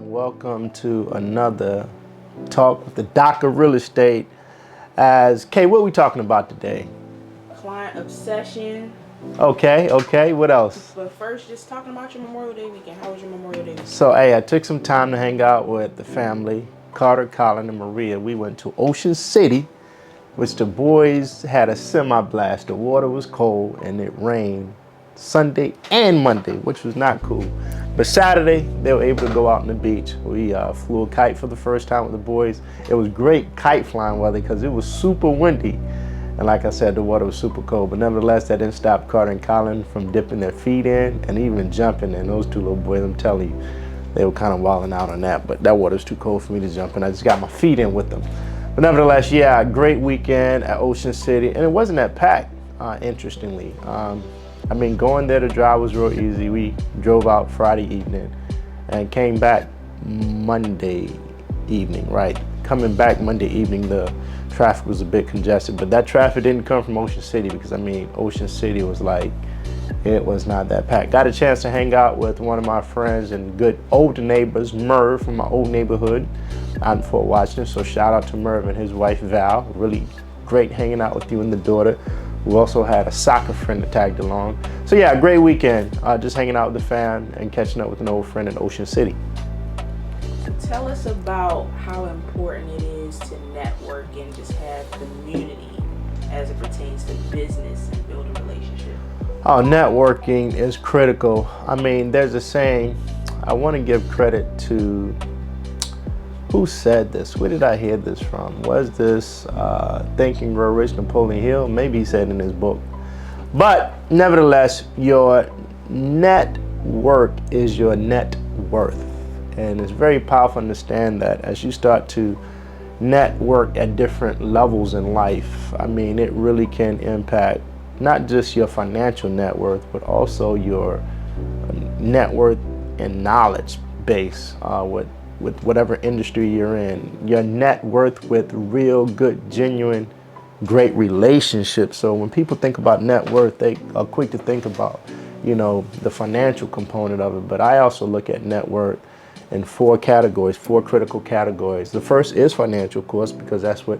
welcome to another talk with the Doc of Real Estate. Kay, what are we talking about today? Client obsession. Okay, what else? But first, just talking about your Memorial Day weekend. How was your Memorial Day weekend? So, I took some time to hang out with the family, Carter, Colin, and Maria. We went to Ocean City, which the boys had a semi-blast. The water was cold and it rained Sunday and Monday, which was not cool. But Saturday, they were able to go out on the beach. We flew a kite for the first time with the boys. It was great kite flying weather because it was super windy. And like I said, the water was super cold. But nevertheless, that didn't stop Carter and Colin from dipping their feet in and even jumping in. Those two little boys, I'm telling you, they were kind of wilding out on that. But that water's too cold for me to jump in. I just got my feet in with them. But nevertheless, yeah, great weekend at Ocean City. And it wasn't that packed, interestingly. Going there to drive was real easy. We drove out Friday evening and came back Monday evening, right? Coming back Monday evening, the traffic was a bit congested, but that traffic didn't come from Ocean City because, Ocean City was it was not that packed. Got a chance to hang out with one of my friends and good old neighbors, Merv, from my old neighborhood out in Fort Washington. So shout out to Merv and his wife, Val. Really great hanging out with you and the daughter. We also had a soccer friend that tagged along. So yeah, great weekend. Just hanging out with the fam and catching up with an old friend in Ocean City. Tell us about how important it is to network and just have community as it pertains to business and building relationships. Oh, networking is critical. There's a saying, I want to give credit to, who said this? Where did I hear this from? Was this Think and Grow Rich, Napoleon Hill? Maybe he said it in his book. But nevertheless, your net worth is your net worth. And it's very powerful to understand that as you start to network at different levels in life, it really can impact not just your financial net worth, but also your net worth and knowledge base with whatever industry you're in. Your net worth with real good, genuine, great relationships. So when people think about net worth, they are quick to think about, the financial component of it. But I also look at net worth in four critical categories. The first is financial, of course, because that's what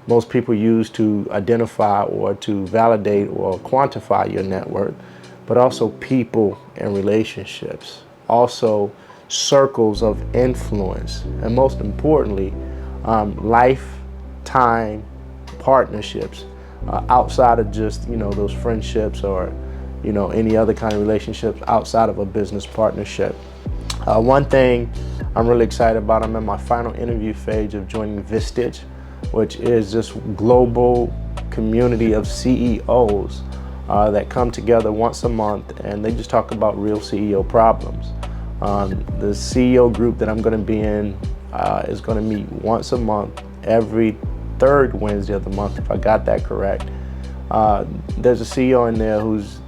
most people use to identify or to validate or quantify your net worth, but also people and relationships, also circles of influence, and most importantly, lifetime partnerships outside of just, those friendships or, any other kind of relationships outside of a business partnership. One thing I'm really excited about, I'm in my final interview phase of joining Vistage, which is this global community of CEOs that come together once a month and they just talk about real CEO problems. The CEO group that I'm going to be in is going to meet once a month, every third Wednesday of the month, if I got that correct. There's a CEO in there who's,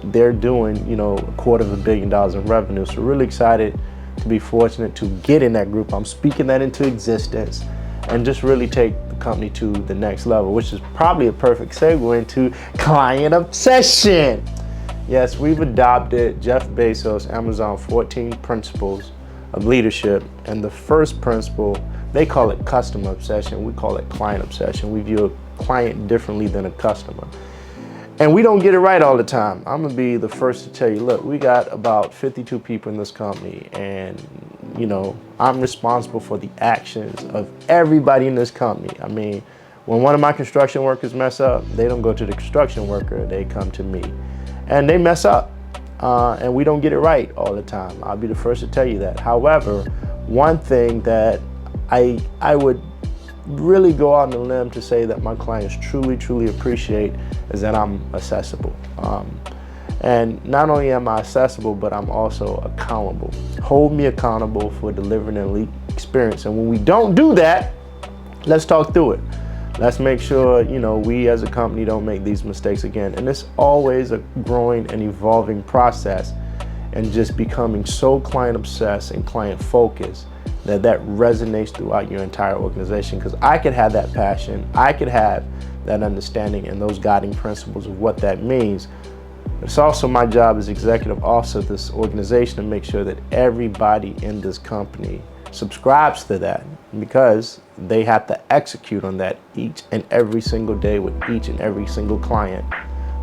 they're doing, $250 million in revenue. So really excited to be fortunate to get in that group. I'm speaking that into existence and just really take the company to the next level, which is probably a perfect segue into client obsession. Yes, we've adopted Jeff Bezos, Amazon 14 principles of leadership. And the first principle, they call it customer obsession. We call it client obsession. We view a client differently than a customer. And we don't get it right all the time. I'm gonna be the first to tell you, look, we got about 52 people in this company and, I'm responsible for the actions of everybody in this company. When one of my construction workers mess up, they don't go to the construction worker, they come to me. And they mess up, and we don't get it right all the time. I'll be the first to tell you that. However, one thing that I would really go out on a limb to say that my clients truly appreciate is that I'm accessible. And not only am I accessible, but I'm also accountable. Hold me accountable for delivering an elite experience. And when we don't do that, let's talk through it. Let's make sure, we as a company don't make these mistakes again. And it's always a growing and evolving process and just becoming so client obsessed and client focused that resonates throughout your entire organization. Because I could have that passion, I could have that understanding and those guiding principles of what that means. It's also my job as executive officer of this organization to make sure that everybody in this company subscribes to that, because they have to execute on that each and every single day with each and every single client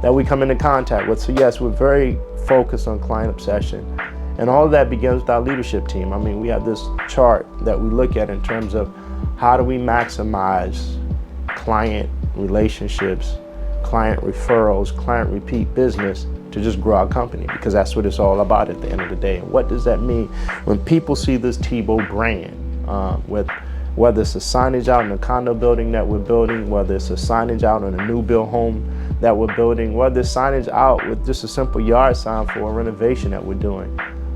that we come into contact with. So yes, we're very focused on client obsession, and all of that begins with our leadership team. I mean, we have this chart that we look at in terms of how do we maximize client relationships, client referrals, client repeat business to just grow our company, because that's what it's all about at the end of the day. And what does that mean when people see this Tebow brand, with whether it's a signage out in a condo building that we're building, whether it's a signage out in a new build home that we're building, whether it's signage out with just a simple yard sign for a renovation that we're doing.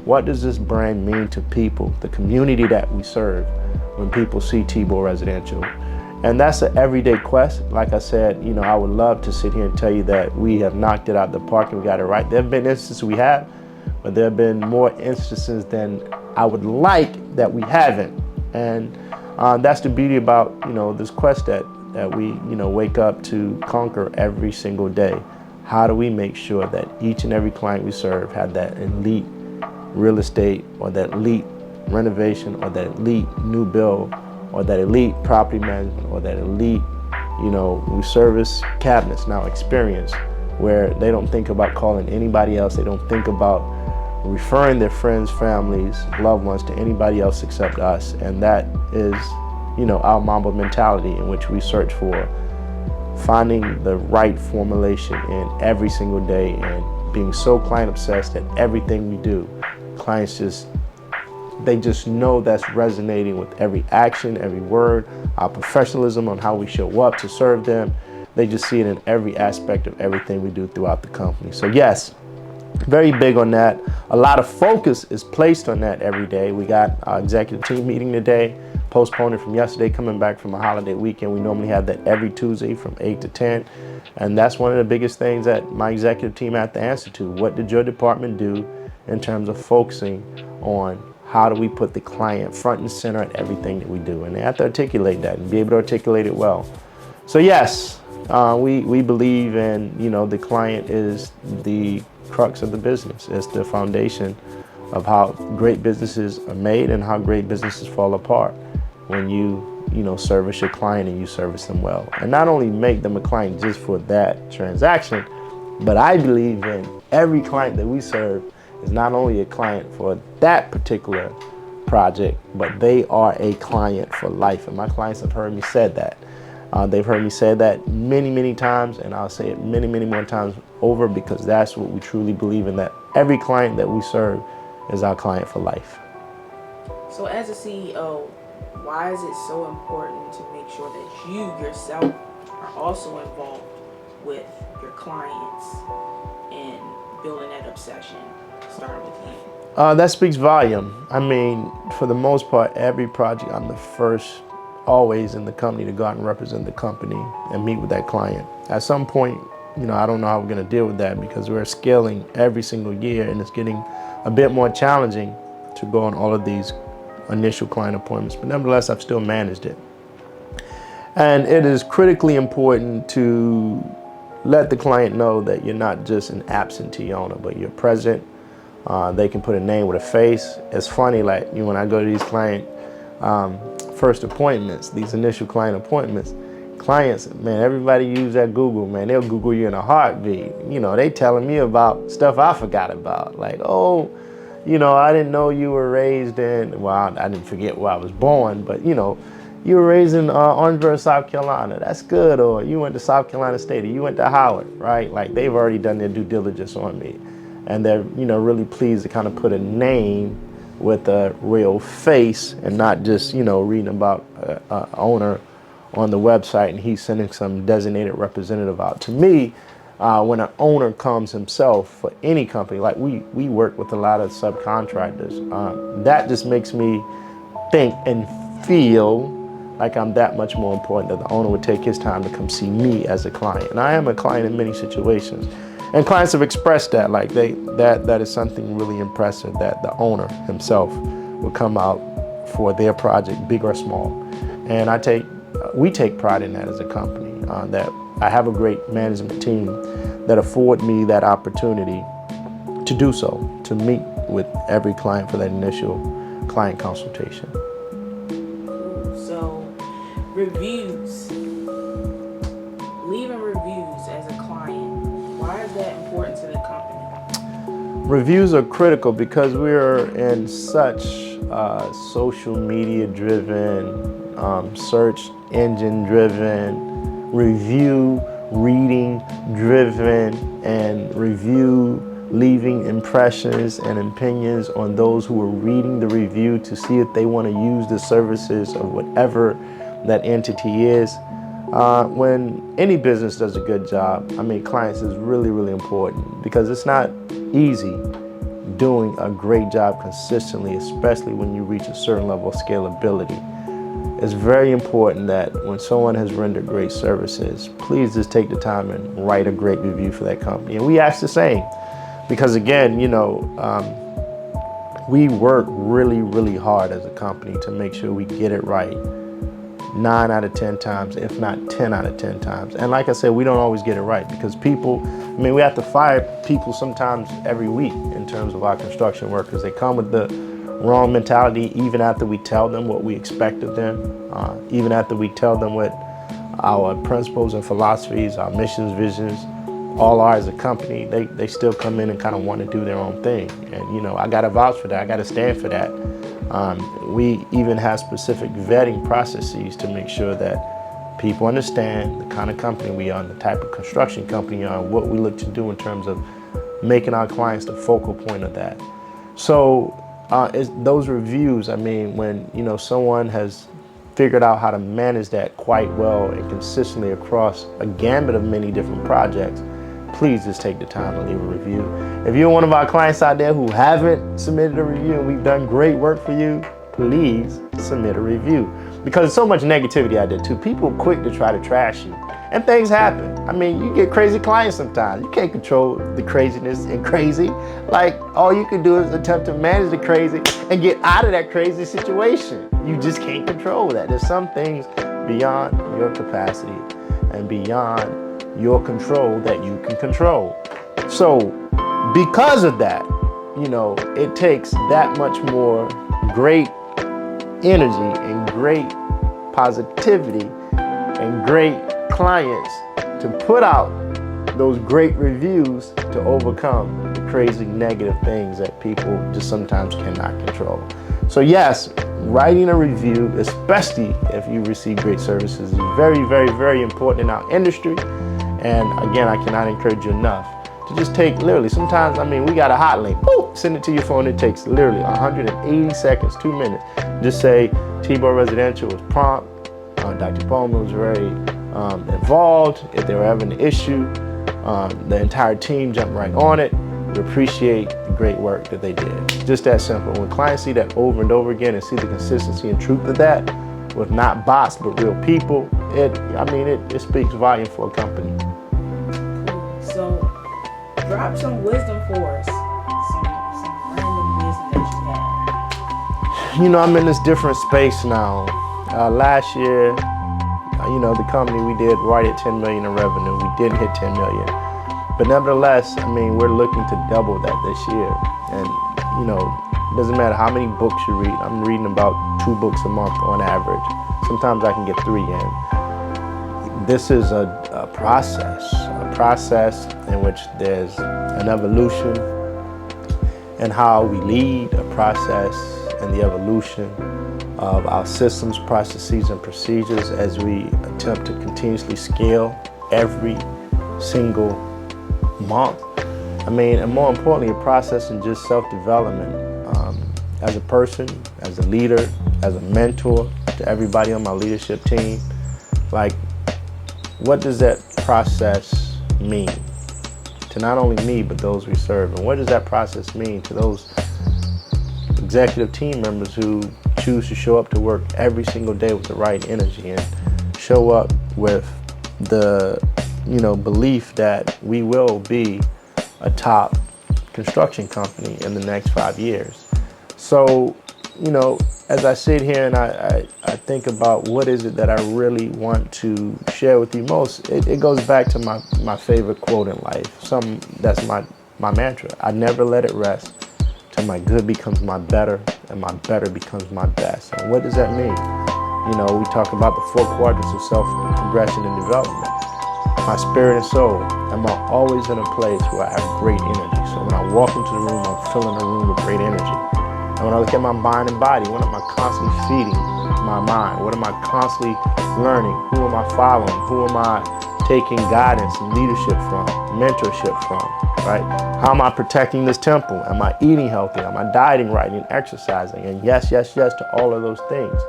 What does this brand mean to people, the community that we serve, when people see Tebow Residential? And that's an everyday quest. Like I said, you know, I would love to sit here and tell you that we have knocked it out of the park and we got it right. There have been instances we have, but there have been more instances than I would like that we haven't. And that's the beauty about, you know, this quest that we, you know, wake up to conquer every single day. How do we make sure that each and every client we serve had that elite real estate, or that elite renovation, or that elite new build, or that elite property management, or that elite, you know, we service cabinets now experience, where they don't think about calling anybody else. They don't think about referring their friends, families, loved ones to anybody else except us. And that is, you know, our Mamba mentality, in which we search for finding the right formulation in every single day, and being so client obsessed that everything we do, clients they just know that's resonating with every action, every word, our professionalism on how we show up to serve them. They just see it in every aspect of everything we do throughout the company. So yes, very big on that. A lot of focus is placed on that every day. We got our executive team meeting today, postponed it from yesterday, coming back from a holiday weekend. We normally have that every Tuesday from 8 to 10. And that's one of the biggest things that my executive team have to answer to. What did your department do in terms of focusing on how do we put the client front and center at everything that we do? And they have to articulate that and be able to articulate it well. So yes, we believe in, you know, the client is the crux of the business. It's the foundation of how great businesses are made and how great businesses fall apart when you know, service your client and you service them well. And not only make them a client just for that transaction, but I believe in every client that we serve is not only a client for that particular project, but they are a client for life. And my clients have heard me say that. They've heard me say that many, many times, and I'll say it many, many more times over, because that's what we truly believe in, that every client that we serve is our client for life. So as a CEO, why is it so important to make sure that you yourself are also involved with your clients in building that obsession, starting with you? That speaks volume. I mean, for the most part, every project, I'm the first always in the company to go out and represent the company and meet with that client. At some point, you know, I don't know how we're going to deal with that, because we're scaling every single year and it's getting a bit more challenging to go on all of these initial client appointments. But nevertheless, I've still managed it. And it is critically important to let the client know that you're not just an absentee owner, but you're present. They can put a name with a face. It's funny, like, you know, when I go to these client first appointments, these initial client appointments, clients, man, everybody use that Google, man. They'll Google you in a heartbeat. You know, they telling me about stuff I forgot about. Like, oh, you know, I didn't know you were raised in, well, I didn't forget where I was born, but, you know, you were raised in Orangeburg, South Carolina. That's good. Or you went to South Carolina State, or you went to Howard, right? Like, they've already done their due diligence on me. And they're, you know, really pleased to kind of put a name with a real face, and not just, you know, reading about an owner on the website and he's sending some designated representative out. To me, when an owner comes himself for any company, like we work with a lot of subcontractors, that just makes me think and feel like I'm that much more important, that the owner would take his time to come see me as a client. And I am a client in many situations. And clients have expressed that, like that is something really impressive, that the owner himself will come out for their project, big or small. And we take pride in that as a company, that I have a great management team that afford me that opportunity to do so, to meet with every client for that initial client consultation. So, reviews. Leaving reviews as a client. Why is that important to the company? Reviews are critical because we're in such social media driven, search engine driven, review reading driven, and review leaving impressions and opinions on those who are reading the review to see if they want to use the services of whatever that entity is. When any business does a good job, clients is really, really important because it's not easy doing a great job consistently, especially when you reach a certain level of scalability. It's very important that when someone has rendered great services, please just take the time and write a great review for that company. And we ask the same because, again, we work really, really hard as a company to make sure we get it right 9 out of 10 times, if not 10 out of 10 times. And like I said, we don't always get it right because people, we have to fire people sometimes every week in terms of our construction workers. They come with the wrong mentality even after we tell them what we expect of them, even after we tell them what our principles and philosophies, our missions, visions, all are as a company. They still come in and kind of want to do their own thing. And I got to vouch for that. I got to stand for that. We even have specific vetting processes to make sure that people understand the kind of company we are, and the type of construction company we are, and what we look to do in terms of making our clients the focal point of that. So those reviews, when someone has figured out how to manage that quite well and consistently across a gambit of many different projects, please just take the time to leave a review. If you're one of our clients out there who haven't submitted a review and we've done great work for you, please submit a review. Because there's so much negativity out there too. People are quick to try to trash you. And things happen. You get crazy clients sometimes. You can't control the craziness and crazy. Like, all you can do is attempt to manage the crazy and get out of that crazy situation. You just can't control that. There's some things beyond your capacity and beyond your control that you can control. So because of that, it takes that much more great energy and great positivity and great clients to put out those great reviews to overcome the crazy negative things that people just sometimes cannot control. So yes, writing a review, especially if you receive great services, is very, very, very important in our industry. And again, I cannot encourage you enough to just take literally, sometimes, we got a hot link, boom, send it to your phone. It takes literally 180 seconds, 2 minutes. Just say, T-Bar Residential was prompt. Dr. Palmer was very involved. If they were having an issue, the entire team jumped right on it. We appreciate the great work that they did. Just that simple. When clients see that over and over again and see the consistency and truth of that, with not bots but real people, it speaks volume for a company. So, drop some wisdom for us. Some random wisdom that you have. I'm in this different space now. Last year, the company, we did right at 10 million in revenue. We didn't hit 10 million. But nevertheless, we're looking to double that this year. And, it doesn't matter how many books you read. I'm reading about 2 books a month on average. Sometimes I can get 3 in. This is a process in which there's an evolution in how we lead, a process and the evolution of our systems, processes, and procedures as we attempt to continuously scale every single month. And more importantly, a process in just self-development. As a person, as a leader, as a mentor to everybody on my leadership team, like, what does that process mean to not only me, but those we serve? And what does that process mean to those executive team members who choose to show up to work every single day with the right energy and show up with the belief that we will be a top construction company in the next 5 years? So you know, as I sit here and I think about what is it that I really want to share with you most, it goes back to my favorite quote in life. Something that's my mantra. I never let it rest till my good becomes my better and my better becomes my best. And what does that mean? You know, we talk about the 4 quadrants of self-progression and development. My spirit and soul, am I always in a place where I have great energy? So when I walk into the room, I'm filling the room with great energy. And when I look at my mind and body, what am I constantly feeding my mind? What am I constantly learning? Who am I following? Who am I taking guidance and leadership from, mentorship from, right? How am I protecting this temple? Am I eating healthy? Am I dieting right and exercising? And yes, yes, yes to all of those things.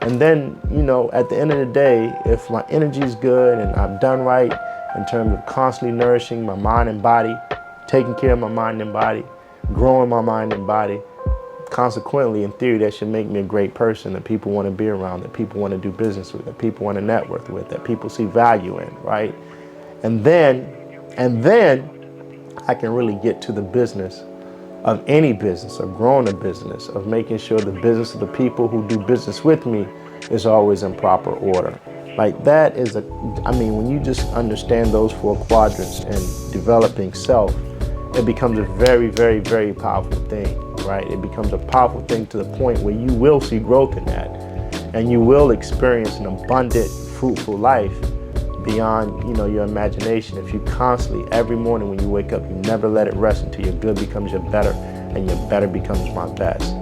And then, you know, at the end of the day, if my energy is good and I'm done right in terms of constantly nourishing my mind and body, taking care of my mind and body, growing my mind and body, consequently, in theory, that should make me a great person that people want to be around, that people want to do business with, that people want to network with, that people see value in, right? And then I can really get to the business of any business, of growing a business, of making sure the business of the people who do business with me is always in proper order. Like that is when you just understand those 4 quadrants and developing self, it becomes a very, very, very powerful thing, right? It becomes a powerful thing to the point where you will see growth in that and you will experience an abundant, fruitful life beyond, you know, your imagination. If you constantly, every morning when you wake up, you never let it rest until your good becomes your better and your better becomes my best.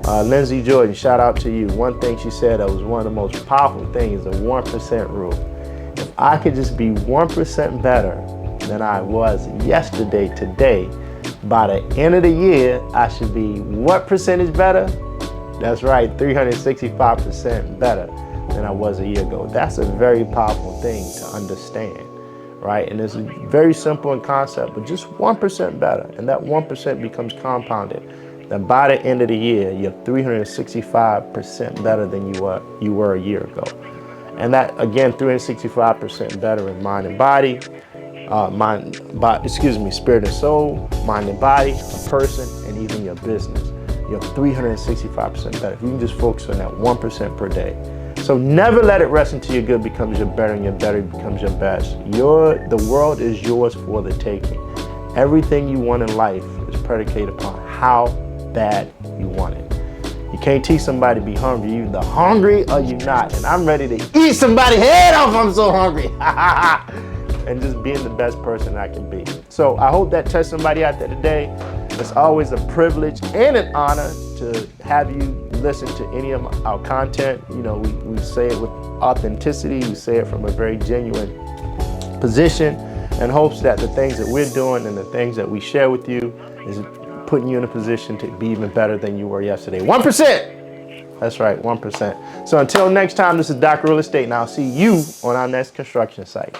Lindsay Jordan, shout out to you. One thing she said that was one of the most powerful things, the 1% rule. If I could just be 1% better than I was yesterday, today, by the end of the year, I should be what percentage better? That's right, 365% better than I was a year ago. That's a very powerful thing to understand, right? And it's very simple in concept, but just 1% better. And that 1% becomes compounded. Then by the end of the year, you're 365% better than you were a year ago. And that, again, 365% better in mind and body, spirit and soul, mind and body, a person, and even your business. You're 365% better. If you can just focus on that 1% per day. So never let it rest until your good becomes your better and your better becomes your best. The world is yours for the taking. Everything you want in life is predicated upon how bad you want it. You can't teach somebody to be hungry. You either hungry or you not. And I'm ready to eat somebody's head off. I'm so hungry. And just being the best person I can be. So I hope that touched somebody out there today. It's always a privilege and an honor to have you listen to any of our content. You know, we say it with authenticity. We say it from a very genuine position in hopes that the things that we're doing and the things that we share with you is putting you in a position to be even better than you were yesterday. 1%! That's right, 1%. So until next time, this is Dr. Real Estate, and I'll see you on our next construction site.